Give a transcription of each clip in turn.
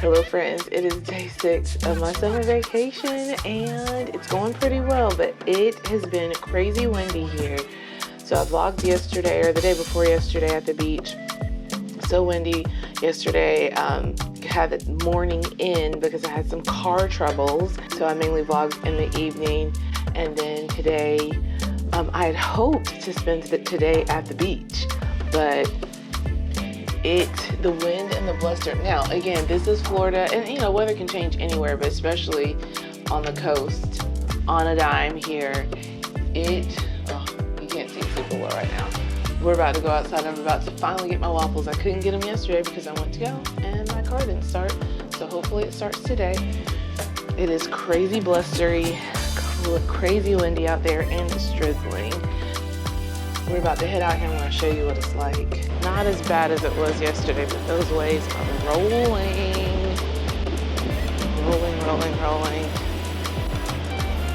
Hello friends, it is day 6 of my summer vacation and it's going pretty well, but it has been crazy windy here. So I vlogged yesterday or the day before yesterday at the beach. So windy yesterday, had the morning in because I had some car troubles. So I mainly vlogged in the evening, and then today I had hoped to spend today at the beach, but the wind and the bluster. Now, again, this is Florida, and you know, weather can change anywhere, but especially on the coast, on a dime here. You can't see super well right now. We're about to go outside. I'm about to finally get my waffles. I couldn't get them yesterday because I went to go and my car didn't start. So hopefully it starts today. It is crazy blustery, crazy windy out there, and it's drizzling. We're about to head out here. I'm going to show you what it's like. Not as bad as it was yesterday, but those waves are rolling. Rolling.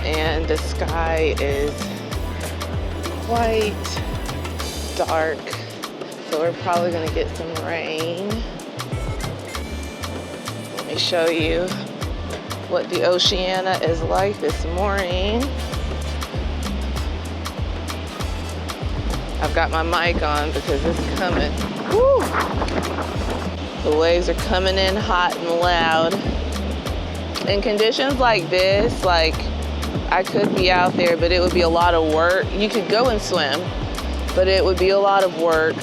And the sky is quite dark, so we're probably going to get some rain. Let me show you what the Oceana is like this morning. I've got my mic on because it's coming. Woo! The waves are coming in hot and loud. In conditions like this, like I could be out there, but it would be a lot of work. You could go and swim, but it would be a lot of work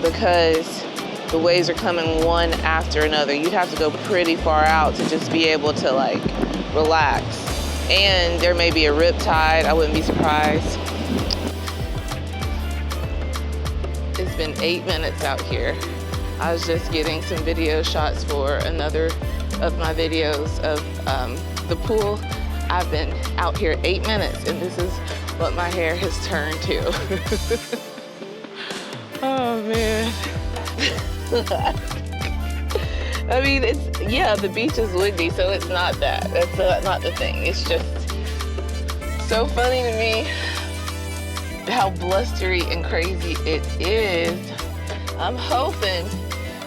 because the waves are coming one after another. You'd have to go pretty far out to just be able to like relax. And there may be a rip tide, I wouldn't be surprised. It's been 8 minutes out here. I was just getting some video shots for another of my videos of the pool. I've been out here 8 minutes and this is what my hair has turned to. Oh man. I mean, the beach is windy, so it's not that. That's not the thing. It's just so funny to me how blustery and crazy it is. I'm hoping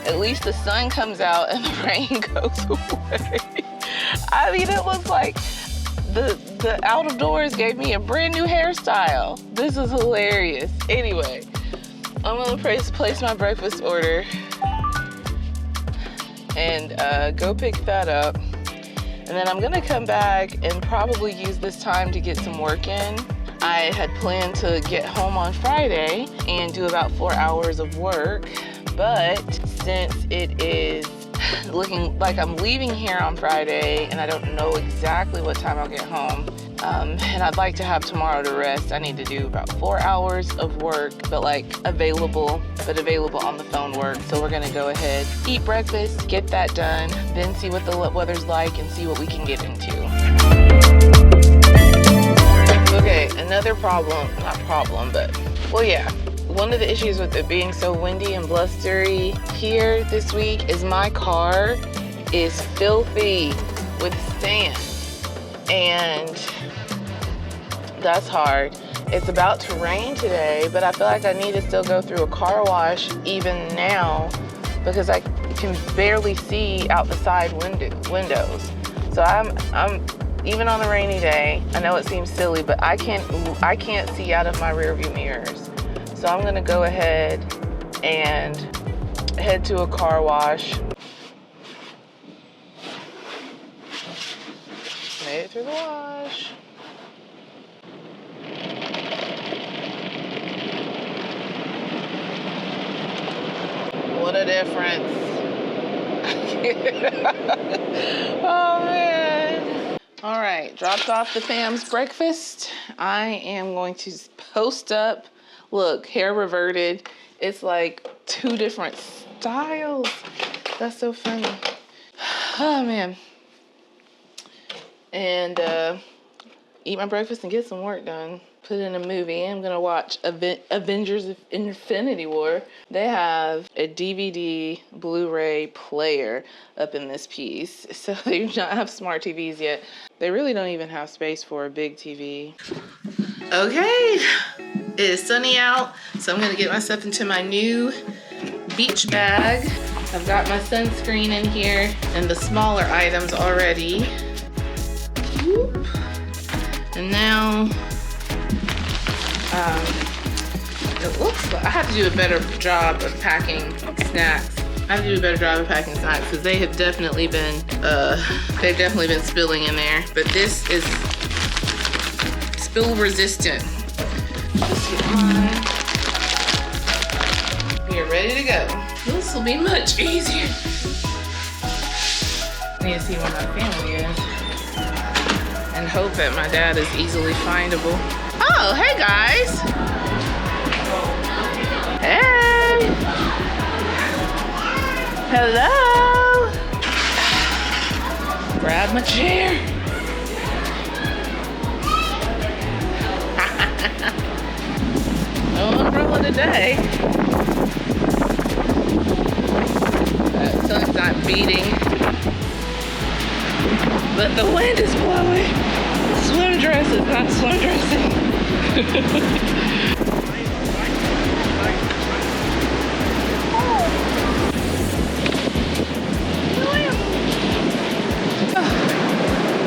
at least the sun comes out and the rain goes away. I mean, it looks like the out of doors gave me a brand new hairstyle. This is hilarious. Anyway, I'm gonna place my breakfast order and go pick that up. And then I'm gonna come back and probably use this time to get some work in. I had planned to get home on Friday and do about 4 hours of work, but since it is looking like I'm leaving here on Friday and I don't know exactly what time I'll get home, and I'd like to have tomorrow to rest, I need to do about 4 hours of work, but like available on the phone work. So we're gonna go ahead, eat breakfast, get that done, then see what the weather's like and see what we can get into. Okay, another problem, one of the issues with it being so windy and blustery here this week is my car is filthy with sand, and that's hard. It's about to rain today, but I feel like I need to still go through a car wash even now because I can barely see out the side windows. So I'm even on a rainy day, I know it seems silly, but I can't see out of my rearview mirrors. So I'm gonna go ahead and head to a car wash. Made it through the wash. What a difference. Oh man. All right, dropped off the fam's breakfast. I am going to post up. Look, hair reverted. It's like 2 different styles. That's so funny. Oh man. And eat my breakfast and get some work done. Put in a movie. I'm gonna watch Avengers Infinity War. They have a DVD Blu-ray player up in this piece. So they do not have smart TVs yet. They really don't even have space for a big TV. Okay, it is sunny out, so I'm gonna get myself into my new beach bag. I've got my sunscreen in here and the smaller items already. Whoop. And now, it looks like I have to do a better job of packing snacks. I have to do a better job of packing snacks because they have definitely been, they've definitely been spilling in there. But this is spill resistant. Just get mine. We are ready to go. This will be much easier. I need to see where my family is and hope that my dad is easily findable. Oh, hey guys. Hey. Hello. Grab my chair. No umbrella today. That sun's not beating, but the wind is blowing. Swim dress is not swim dressing.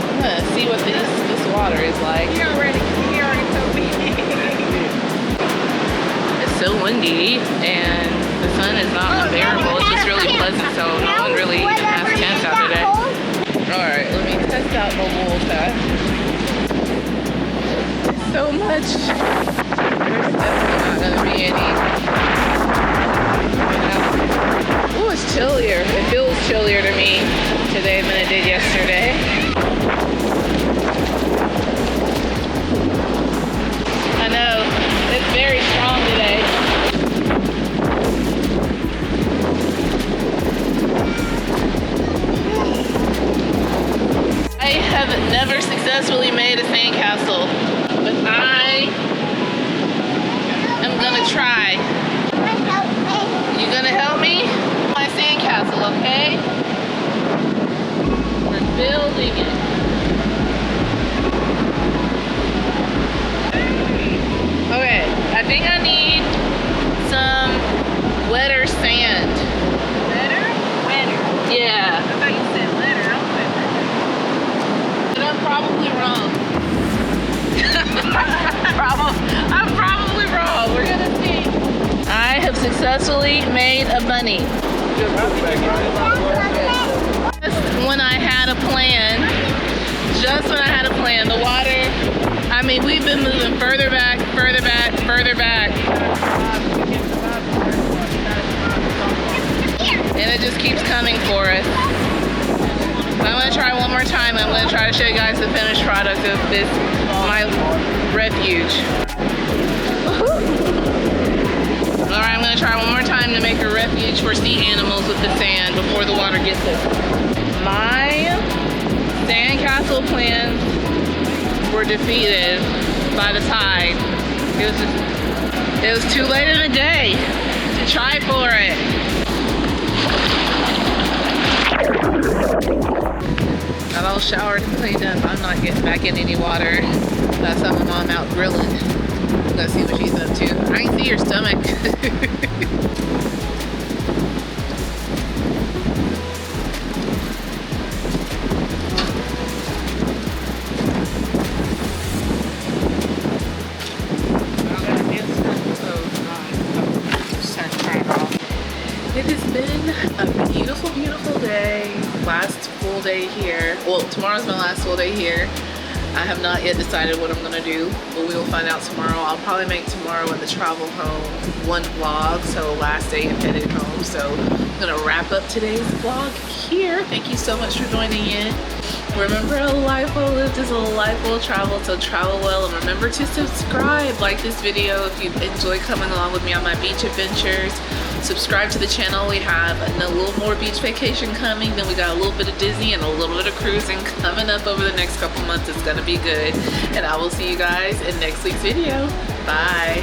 I'm gonna see what this water is like. He already told me. It's so windy and the sun is not unbearable. It's just really pleasant, so no one really even has tents out today. Alright, let me test out the wool patch. So much. There's definitely not gonna be any. Oh, it's chillier. It feels chillier to me today than it did yesterday. I know, it's very strong today. I have never successfully made a sandcastle, but I am gonna try. You gonna help me? My sandcastle, okay? We're building it. Okay, I think I need some wetter sand. Wetter? Yeah. I thought you said letter. But I'm probably wrong. I'm probably wrong. We're gonna see. I have successfully made a bunny. Just when I had a plan. Just when I had a plan. The water, I mean, we've been moving further back, further back, further back. And it just keeps coming for us. I'm gonna try one more time. I'm gonna try to show you guys the finished product of this, my refuge. All right, I'm gonna try one more time to make a refuge for sea animals with the sand before the water gets us. My sandcastle plans were defeated by the tide. It was too late in the day to try for it. Got all showered and cleaned up. I'm not getting back in any water. That's how my mom out grilling. Let's see what she's up to. I can see your stomach. It has been a beautiful, beautiful day. Last full day here. Well, tomorrow's my last full day here. I have not yet decided what I'm gonna do, but we will find out tomorrow. I'll probably make tomorrow in the travel home one vlog, so last day of headed home. So I'm gonna wrap up today's vlog here. Thank you so much for joining in. Remember, a life well lived is a life well traveled, so travel well, and remember to subscribe, like this video if you enjoy coming along with me on my beach adventures. Subscribe to the channel. We have a little more beach vacation coming, then we got a little bit of Disney and a little bit of cruising coming up over the next couple months. It's gonna be good, and I will see you guys in next week's video. Bye.